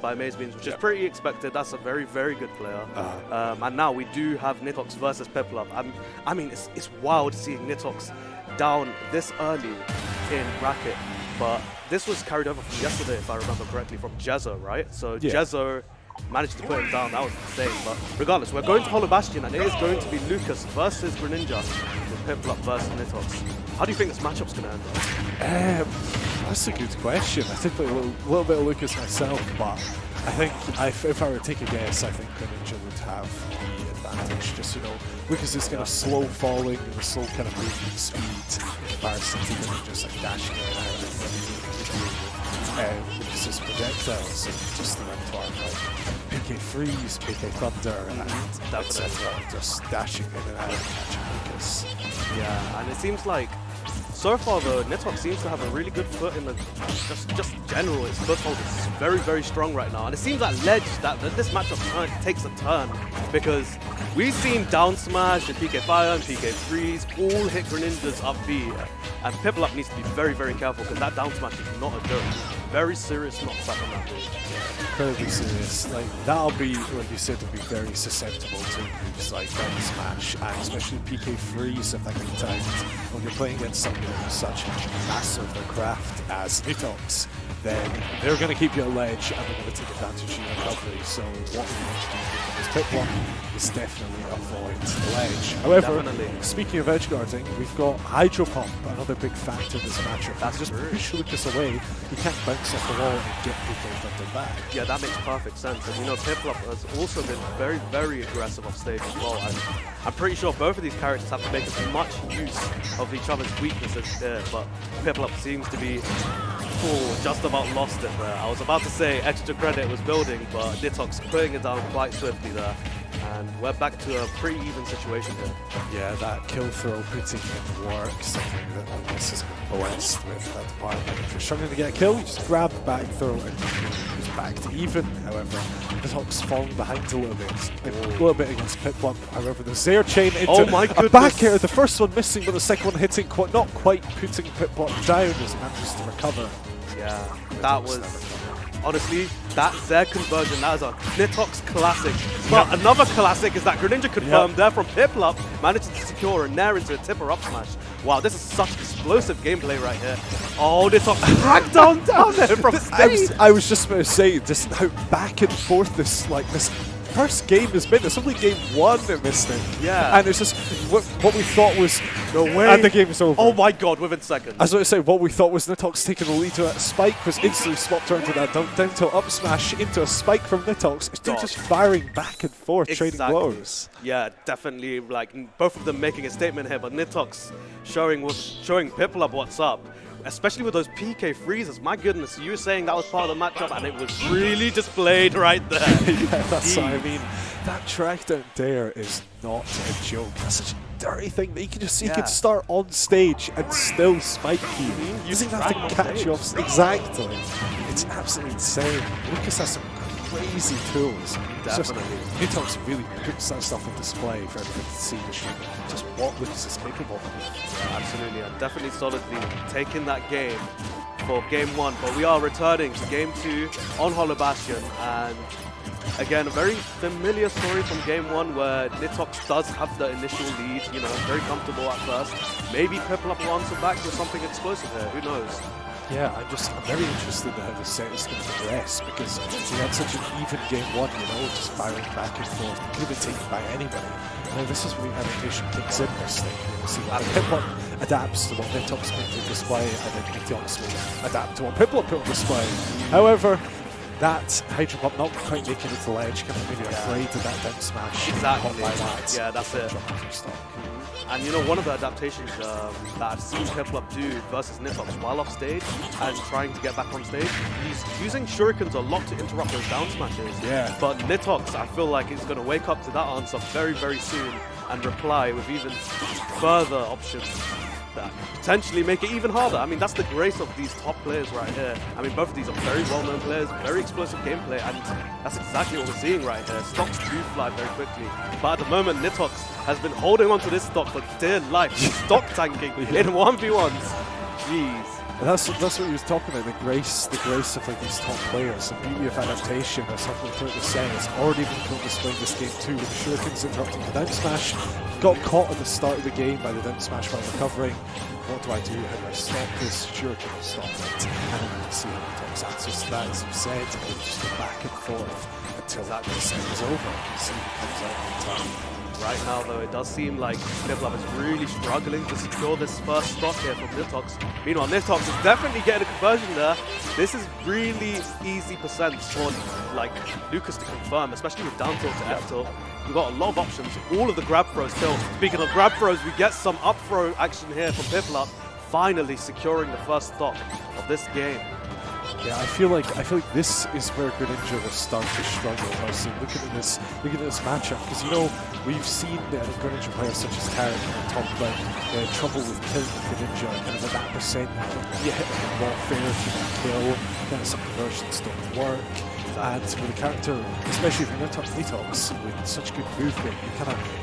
by Maze Beams, which is pretty expected. That's a very, very good player. And now we do have Nitox versus Piplup. I mean, it's wild seeing Nitox down this early in bracket, but this was carried over from yesterday, if I remember correctly, from Jezzo, right? So Jezzo managed to put him down. That was insane. But regardless, we're going to Hollow Bastion, and it is going to be Lucas versus Greninja with Piplup versus Nitox. How do you think this matchup's going to end up? That's a good question. I think a little bit of Lucas myself, but I think if I were to take a guess, I think Greninja would have the advantage. Just, you know, Lucas is kind of slow falling, with slow kind of movement speed in comparison to Greninja's like dashing around and Lucas's projectiles and just the repertoire like PK Freeze, PK Thunder, and etc. Just dashing in and out and catching Lucas. Yeah, and it seems like so far though, Nitox seems to have a really good foot in the just general. Its foothold is very, very strong right now, and it seems like Ledge that this matchup takes a turn because we've seen down smash and PK Fire and PK Freeze all hit Greninja's up B, and Piplup needs to be very, very careful because that down smash is not a joke. Very serious knockback on that move. Incredibly serious. Like that'll be, like you said, will be very susceptible to moves like down smash and especially PK Freeze if that can be timed. When you're playing against somebody who's such a master of their craft as Nitox, then they're going to keep you at ledge and they're going to take advantage of your recovery. So what we need to do with this Piplup is definitely avoid ledge. However, speaking of edge guarding, we've got Hydro Pump, another big factor in this matchup. That's just push Lucas away. He can't bounce off the wall and get people thunder back. Yeah, that makes perfect sense. And you know, Piplup has also been very, very aggressive off stage as well. And I'm pretty sure both of these characters have to make as much use of each other's weaknesses here, but Piplup seems to be just about lost it there. I was about to say extra credit was building, but Nitox putting it down quite swiftly there. And we're back to a pretty even situation here. Yeah, that kill throw putting in work, something that Lucas has been blessed with that department. If you're struggling to get a kill, you just grab the back throw and goes back to even. However, Nitox falling behind a little bit against Piplup. However, the Zair chain into a back air, the first one missing, but the second one hitting, not quite putting Piplup down as he manages to recover. Yeah, that was honestly, that Zair conversion, that is a Nitox classic. But another classic is that Greninja confirmed there from Piplup, managed to secure a nair into a tipper up smash. Wow, this is such explosive gameplay right here. Oh, Nitox crackdown down there from stage. I was just about to say, just how back and forth this first game has been. It's only game one in this thing. Yeah. And it's just what we thought was no way. And the game is over. Oh my god, within seconds. I was going to say, what we thought was Nitox taking the lead to that spike was instantly swapped around to that down to up smash into a spike from Nitox. They're just firing back and forth, trading blows. Yeah, definitely. Like both of them making a statement here, but Nitox showing Piplup what's up. Especially with those PK freezes. My goodness, you were saying that was part of the matchup and it was really displayed right there. Yeah, that's what I mean. That track down there is not a joke. That's such a dirty thing that you can just see. You can start on stage and still spike you. You doesn't have to catch you off. Exactly. It's absolutely insane. Lucas has some crazy tools. Definitely. Nitox really puts that stuff on display for everyone to see just what Lucas is capable of. Yeah, absolutely. I'm definitely solidly taking that game for game one, but we are returning to game two on Hollow Bastion, and again, a very familiar story from game one where Nitox does have the initial lead, you know, very comfortable at first. Maybe Piplup will answer back with something explosive here, who knows? Yeah, I'm very interested in how the set is going to progress because we had such an even game one, you know, just firing back and forth. It could have been taken by anybody. Now, this is where adaptation kicks in this thing. You see that Piplup adapts to what Nitox put on display, and then Nitox will adapt to what Piplup put on display. However, that Hydro Pump not quite making it to the ledge, kind of maybe afraid of that down smash. Exactly. By that. Yeah, that's it. And you know, one of the adaptations that I've seen Piplup do versus Nitox while off stage and trying to get back on stage, he's using shurikens a lot to interrupt those down smashes. Yeah. But Nitox, I feel like he's going to wake up to that answer very, very soon and reply with even further options that potentially make it even harder. I mean, that's the grace of these top players right here. I mean, both of these are very well-known players, very explosive gameplay, and that's exactly what we're seeing right here. Stocks do fly very quickly, but at the moment, Nitox has been holding on to this stock for dear life. Stock tanking in 1v1s. Jeez. And that's what he was talking about, the grace of like these top players, the beauty of adaptation or something throughout the set. It's already been displayed this game too, with the shurikens interrupting the down smash. Got caught at the start of the game by the down smash while recovering. What do I do? How do I stop this? Shuriken will stop it. And then you can see how Nitox answers to that, as you said. It will just go back and forth until that set is over. You see who comes out on top. Right now, though, it does seem like Piplup is really struggling to secure this first stock here from Nitox. Meanwhile, Nitox is definitely getting a conversion there. This is really easy percent for like Lucas to confirm, especially with down tilt to F tilt. We've got a lot of options. All of the grab throws still. Speaking of grab throws, we get some up throw action here from Piplup, finally securing the first stock of this game. Yeah, I feel like this is where Greninja will start to struggle. Honestly, looking at this matchup, because you know we've seen Greninja players such as Tarek talk about trouble with killing Greninja, kind of at that percent. You hit the ball fair if you can kill, kind of some conversions don't work. And with a character, especially if you're Nitox, with such good movement,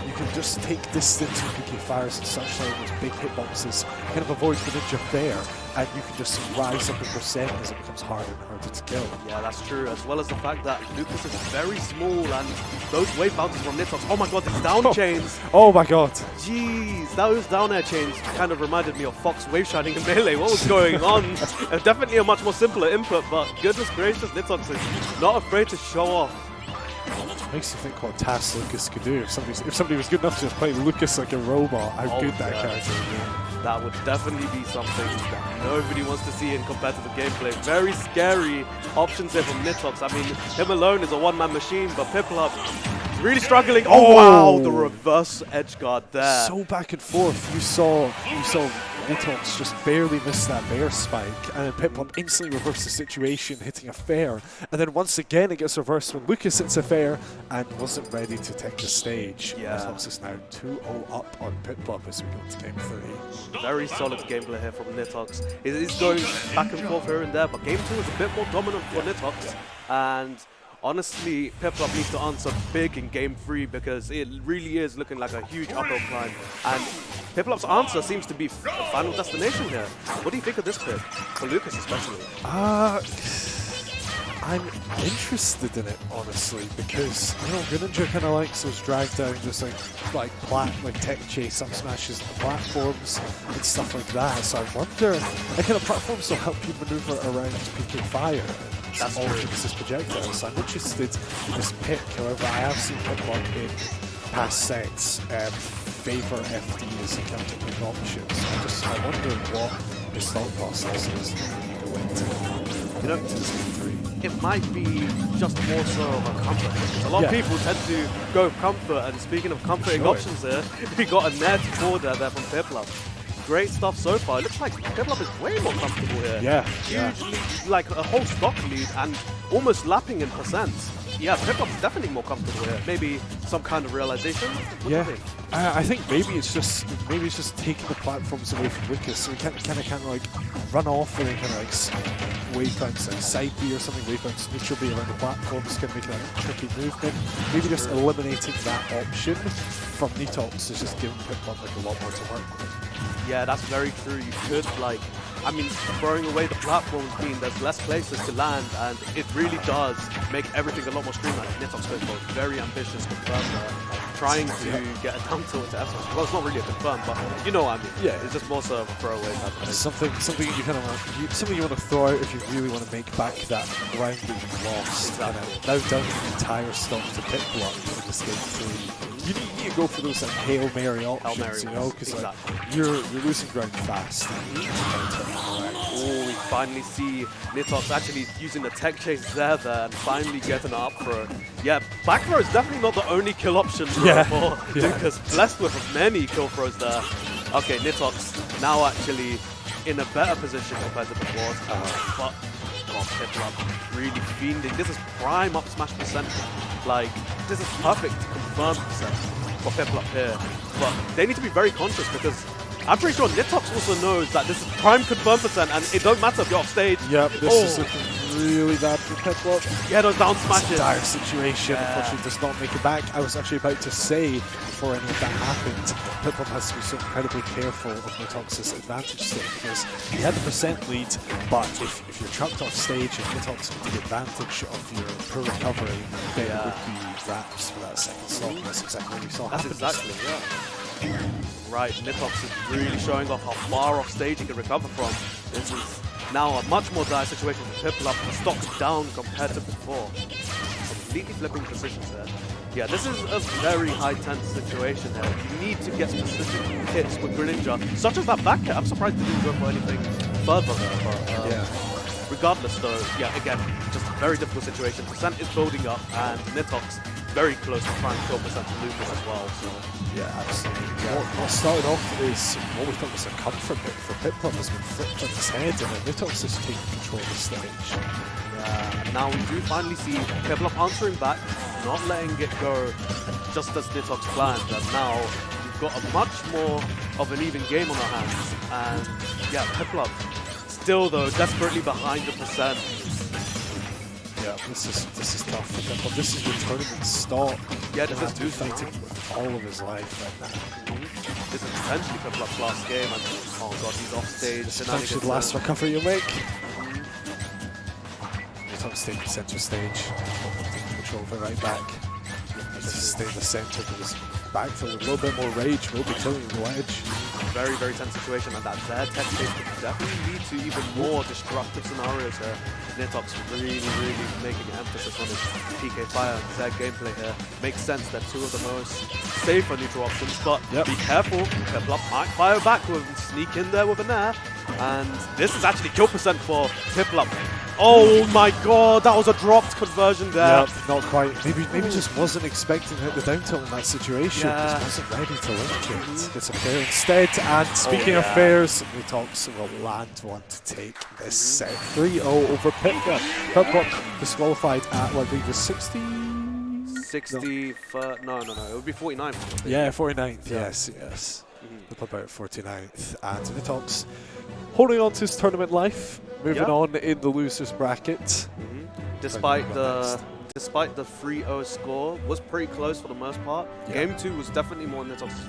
you can just take distance from PK fires and such like those big hitboxes, kind of avoid Greninja there, and you can just rise up in percent as it becomes harder and harder to kill. Yeah, that's true, as well as the fact that Lucas is very small, and those wave bounces from Nitox, oh my god, these down chains! Oh my god! Jeez, those down air chains kind of reminded me of Fox wave shining in Melee. What was going on? Definitely a much more simpler input, but goodness gracious, Nitox is not afraid to show off. Makes you think what tasks Lucas could do. If somebody was good enough to just play Lucas like a robot, how good that character would be. That would definitely be something that nobody wants to see in competitive gameplay. Very scary options here from Nitox. I mean, him alone is a one-man machine, but Piplup is really struggling. Oh wow, the reverse edge guard there. So back and forth. You saw Nitox just barely miss that bear spike, and then Piplup instantly reversed the situation, hitting a fair. And then once again it gets reversed when Lucas hits a fair and wasn't ready to take the stage. Yeah. Nitox is now 2-0 up on Piplup as we go to game 3. Very solid gameplay here from Nitox. It is going back and forth here and there, but game 2 is a bit more dominant for Nitox. And honestly, Piplup needs to answer big in game 3 because it really is looking like a huge uphill climb. And Piplup's answer seems to be Final Destination here. What do you think of this pick? For Lucas especially. I'm interested in it, honestly, because you know Greninja kind of likes those drag down, just like tech chase up smashes on the platforms and stuff like that. So I wonder, what kind of platforms will help you maneuver around PK fire? That's all this projectile. So I'm interested in this pick. However, I have seen Piplup in past sets favor FD as a counter-pick option. So I wonder what his thought process is going into, this game 3. It might be just more so of a comfort, because a lot of people tend to go comfort, and speaking of comforting options here, we got a net border there from Piplup. Great stuff so far. It looks like Piplup is way more comfortable here. Yeah. Huge lead, like a whole stock lead, and almost lapping in percents. Yeah, Piplup's definitely more comfortable here. Maybe some kind of realization. What do you think? I think maybe it's just taking the platforms away from Lucas, so he kind of like run off and then kind of like wave bounce like side B or something, wave bounce neutral B around the platforms, kind of making a tricky movement. Maybe just eliminating that option from Nitox is just giving Piplup like a lot more to work with. Yeah, that's very true. You could throwing away the platforms mean there's less places to land, and it really does make everything a lot more streamlined. Nitox goes for a very ambitious confirm there, trying to get a down tilt to F smash. Well, it's not really a confirm, but you know what I mean. Yeah, it's just more so of a throwaway type of thing. Something you kind of want, something you want to throw out if you really want to make back that ground that you've lost. Exactly. Now down to the entire stock to Piplup in this game 3. You need to go for those like Hail Mary options, you know, because you're losing ground fast. Oh, we finally see Nitox actually using the tech chase there and finally getting an up throw. Yeah, back throw is definitely not the only kill option for Lucas. Blessed with many kill throws there. Okay, Nitox now actually in a better position compared to before. But Piplup really fiending. This is prime up smash percent. Like, this is perfect confirmed percent for Piplup here. But they need to be very conscious because I'm pretty sure Nitox also knows that this is prime confirm percent, and it don't matter if you're off stage. Yep, this is looking really bad for Piplup. Yeah, those down It's smashes. a dire situation. Unfortunately, does not make it back. I was actually about to say, before any of that happened, Piplup has to be so incredibly careful of Nitox's advantage state, because he had the percent lead, but if you're chucked off stage and Nitox can take advantage of your poor recovery, then it would be wraps for that second stock. That's exactly what we saw happen. Exactly, yeah. Right, Nitox is really showing off how far off stage he can recover from. This is now a much more dire situation for Piplup. The stock's down compared to before. Completely flipping positions there. Yeah, this is a very high tense situation here. You need to get specific hits with Greninja, such as that back hit. I'm surprised they didn't go for anything further there, but regardless though, yeah, again, just a very difficult situation. Percent is building up, and Nitox very close to prime kill percent to lose as well. So yeah, absolutely. What started off is what we thought was a come for Piplup has been flipped on his head, and Nitox is taking control of the stage. yeah, and now we do finally see Piplup answering back, not letting it go just as Nitox planned, and now we've got a much more of an even game on our hands. And yeah, Piplup still though desperately behind the percent. Yeah, this is tough for Piplup. This is your tournament stop. Yeah, this is fighting with all of his life right now. This is potentially Piplup's last game, and oh god, he's off stage. This is potentially the last recovery you make. Nitox taking center stage, taking control of it right back. Needs to stay in the center, but his back to a little bit more rage will be killing the ledge. Very, very tense situation, and that Z tech stage could definitely lead to even more destructive scenarios here. Nitox really making an emphasis on his PK Fire and Z gameplay here. Makes sense, they're two of the most safer neutral options, but be careful, Piplup might fire back with sneak in there with an air, and this is actually kill percent for Piplup. Oh my god, that was a dropped conversion there. Yep, not quite. Maybe just wasn't expecting to hit the down tilt in that situation. Just wasn't ready to link it. Gets a fair instead. And speaking of fairs, Nitox will land one to take this set. 3-0 over Piplup. Piplup disqualified at, what I believe, was 60? 60, no, it would be 49. Yeah, 49th, yes. Piplup out 49th. And Nitox holding on to his tournament life. Moving on in the losers bracket. Despite the 3-0 score, was pretty close for the most part. Game 2 was definitely more Nitox's